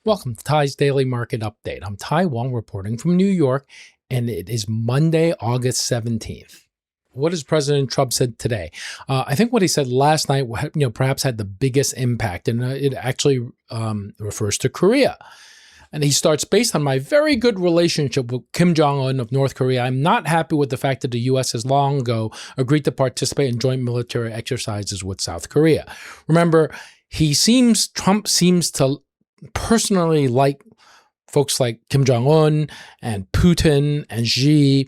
Welcome to Ty's Daily Market Update. I'm Ty Wong reporting from New York, and it is Monday, August 17th. What has President Trump said today? I think what he said last night, perhaps had the biggest impact, and it actually refers to Korea. And he starts, based on my very good relationship with Kim Jong-un of North Korea, I'm not happy with the fact that the U.S. has long ago agreed to participate in joint military exercises with South Korea. Remember, Trump seems to personally like folks like Kim Jong-un and Putin and Xi.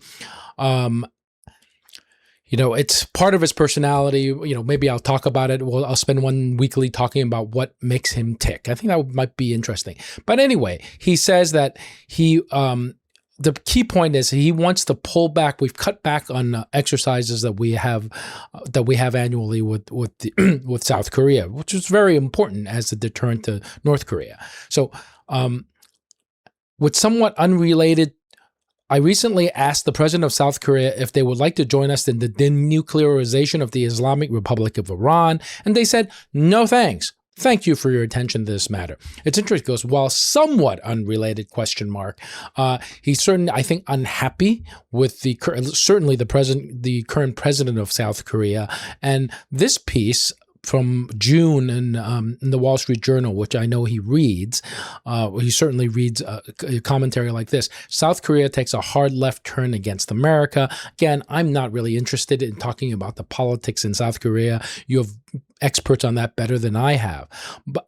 It's part of his personality. Maybe I'll talk about it. I'll spend one weekly talking about what makes him tick. I think that might be interesting. But anyway, he says that the key point is he wants to pull back. We've cut back on exercises that we have annually with South Korea, which is very important as a deterrent to North Korea. So, with somewhat unrelated, I recently asked the president of South Korea if they would like to join us in the denuclearization of the Islamic Republic of Iran, and they said, no thanks. Thank you for your attention to this matter. It's interesting because while somewhat unrelated, he's certainly, I think, unhappy with the current president of South Korea. And this piece from June in the Wall Street Journal, which I know he reads, he certainly reads a commentary like this. South Korea takes a hard left turn against America. Again, I'm not really interested in talking about the politics in South Korea. You have experts on that better than I have.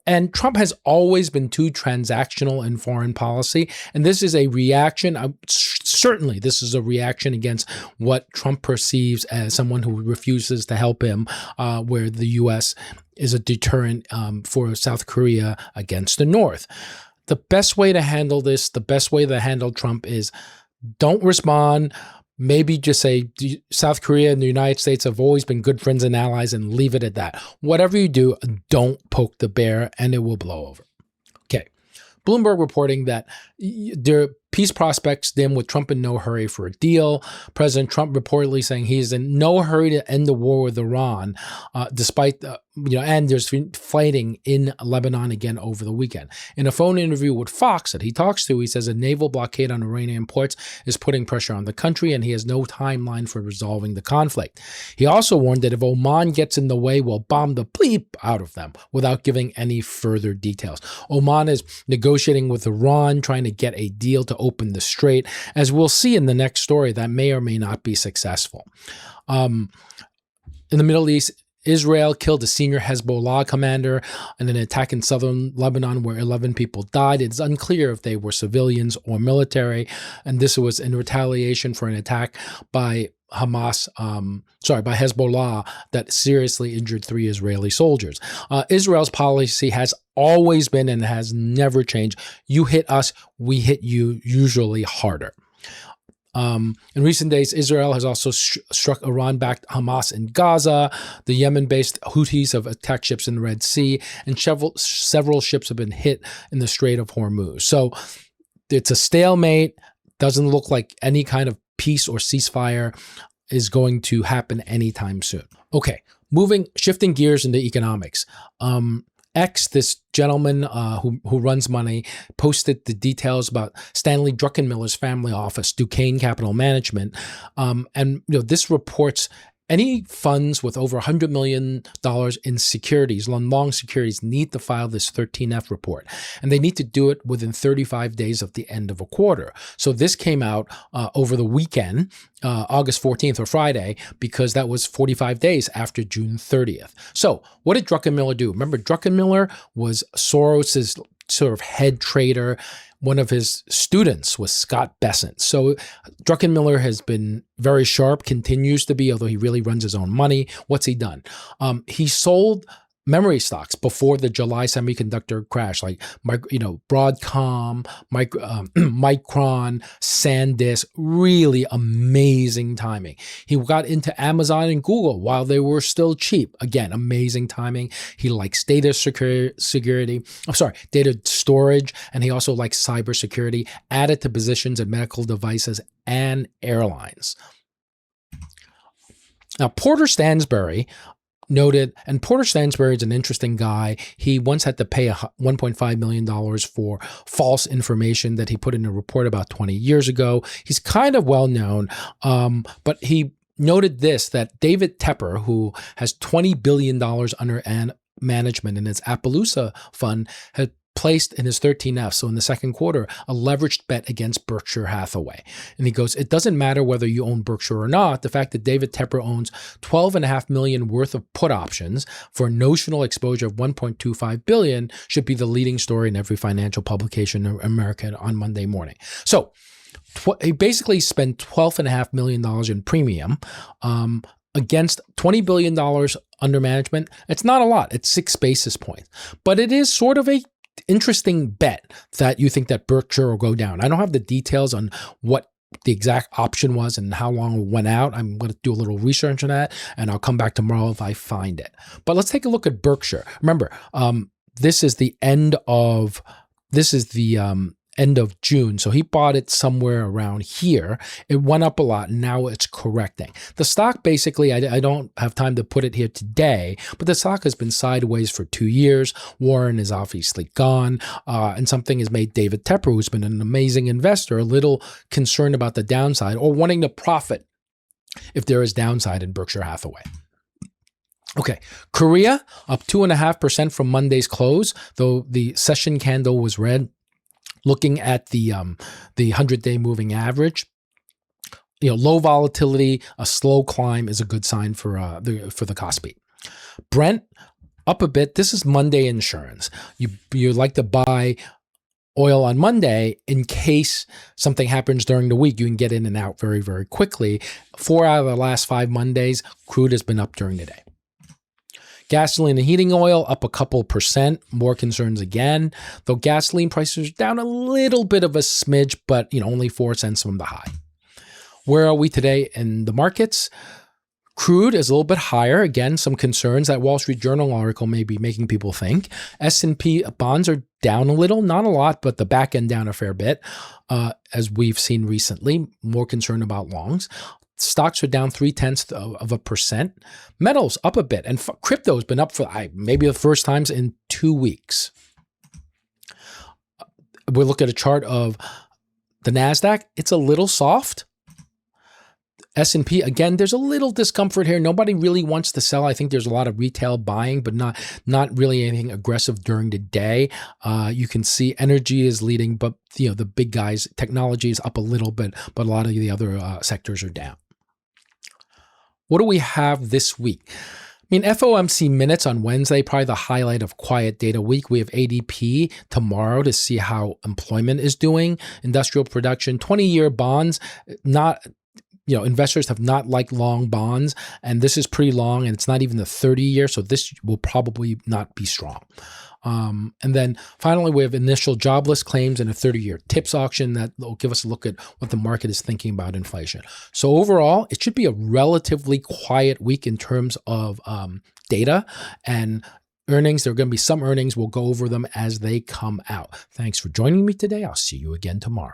And Trump has always been too transactional in foreign policy. And this is a reaction. Certainly, this is a reaction against what Trump perceives as someone who refuses to help him, where the U.S. is a deterrent for South Korea against the North. The best way to handle this, the best way to handle Trump is don't respond. Maybe just say South Korea and the United States have always been good friends and allies and leave it at that. Whatever you do, don't poke the bear and it will blow over. Okay. Bloomberg reporting that their peace prospects dim with Trump in no hurry for a deal. President Trump reportedly saying he is in no hurry to end the war with Iran, despite and there's fighting in Lebanon again over the weekend. In a phone interview with Fox that he talks to, he says a naval blockade on Iranian ports is putting pressure on the country, and he has no timeline for resolving the conflict. He also warned that if Oman gets in the way, we'll bomb the bleep out of them, without giving any further details. Oman is negotiating with Iran, trying to get a deal to open the strait. As we'll see in the next story, that may or may not be successful. In the Middle East, Israel killed a senior Hezbollah commander in an attack in southern Lebanon where 11 people died. It's unclear if they were civilians or military, and this was in retaliation for an attack by by Hezbollah that seriously injured 3 Israeli soldiers. Israel's policy has always been and has never changed. You hit us, we hit you, usually harder. In recent days, Israel has also struck Iran-backed Hamas in Gaza. The Yemen-based Houthis have attacked ships in the Red Sea, and several ships have been hit in the Strait of Hormuz. So it's a stalemate. Doesn't look like any kind of peace or ceasefire is going to happen anytime soon. Okay, shifting gears into economics. This gentleman who runs money, posted the details about Stanley Druckenmiller's family office, Duquesne Capital Management, and this reports any funds with over $100 million in securities, long securities, need to file this 13F report, and they need to do it within 35 days of the end of a quarter. So this came out over the weekend, August 14th or Friday, because that was 45 days after June 30th. So what did Druckenmiller do? Remember, Druckenmiller was Soros's sort of head trader. One of his students was Scott Bessent. So Druckenmiller has been very sharp, continues to be, although he really runs his own money. What's he done? He sold memory stocks before the July semiconductor crash, like Broadcom, Micron, SanDisk. Really amazing timing. He got into Amazon and Google while they were still cheap. Again, amazing timing. He likes data data storage, and he also likes cybersecurity. Added to positions in medical devices and airlines. Now, Porter Stansberry noted, and Porter Stansberry is an interesting guy. He once had to pay $1.5 million for false information that he put in a report about 20 years ago. He's kind of well known, but he noted this, that David Tepper, who has $20 billion under management in his Appaloosa fund, had placed in his 13F, so in the second quarter, a leveraged bet against Berkshire Hathaway. And he goes, it doesn't matter whether you own Berkshire or not. The fact that David Tepper owns $12.5 million worth of put options for a notional exposure of $1.25 billion should be the leading story in every financial publication in America on Monday morning. So he basically spent $12.5 million in premium against $20 billion under management. It's not a lot. It's 6 basis points. But it is sort of a interesting bet that you think that Berkshire will go down. I don't have the details on what the exact option was and how long it went out. I'm going to do a little research on that, and I'll come back tomorrow if I find it. But let's take a look at Berkshire. Remember, this is the end of June. So he bought it somewhere around here. It went up a lot. And now it's correcting. The stock basically, I don't have time to put it here today, but the stock has been sideways for 2 years. Warren is obviously gone. And something has made David Tepper, who's been an amazing investor, a little concerned about the downside or wanting to profit if there is downside in Berkshire Hathaway. Okay, Korea up 2.5% from Monday's close, though the session candle was red. Looking at the 100-day moving average, low volatility, a slow climb is a good sign for the Kospi. Brent up a bit. This is Monday insurance. You like to buy oil on Monday in case something happens during the week. You can get in and out very, very quickly. 4 out of the last 5 Mondays, crude has been up during the day. Gasoline and heating oil up a couple percent, more concerns again, though gasoline prices are down a little bit of a smidge, but only 4 cents from the high. Where are we today in the markets? Crude is a little bit higher. Again, some concerns. That Wall Street Journal article may be making people think. S&P bonds are down a little, not a lot, but the back end down a fair bit, as we've seen recently. More concern about longs. Stocks are down 0.3%. Metals up a bit, and crypto has been up for maybe the first times in 2 weeks. We'll look at a chart of the NASDAQ. It's a little soft. S&P, again, there's a little discomfort here. Nobody really wants to sell. I think there's a lot of retail buying, but not really anything aggressive during the day. You can see energy is leading, but the big guys, technology is up a little bit, but a lot of the other sectors are down. What do we have this week? FOMC minutes on Wednesday, probably the highlight of quiet data week. We have ADP tomorrow to see how employment is doing. Industrial production, 20-year bonds, investors have not liked long bonds, and this is pretty long, and it's not even the 30-year, so this will probably not be strong. And then finally, we have initial jobless claims and a 30-year tips auction that will give us a look at what the market is thinking about inflation. So overall, it should be a relatively quiet week in terms of data and earnings. There are going to be some earnings. We'll go over them as they come out. Thanks for joining me today. I'll see you again tomorrow.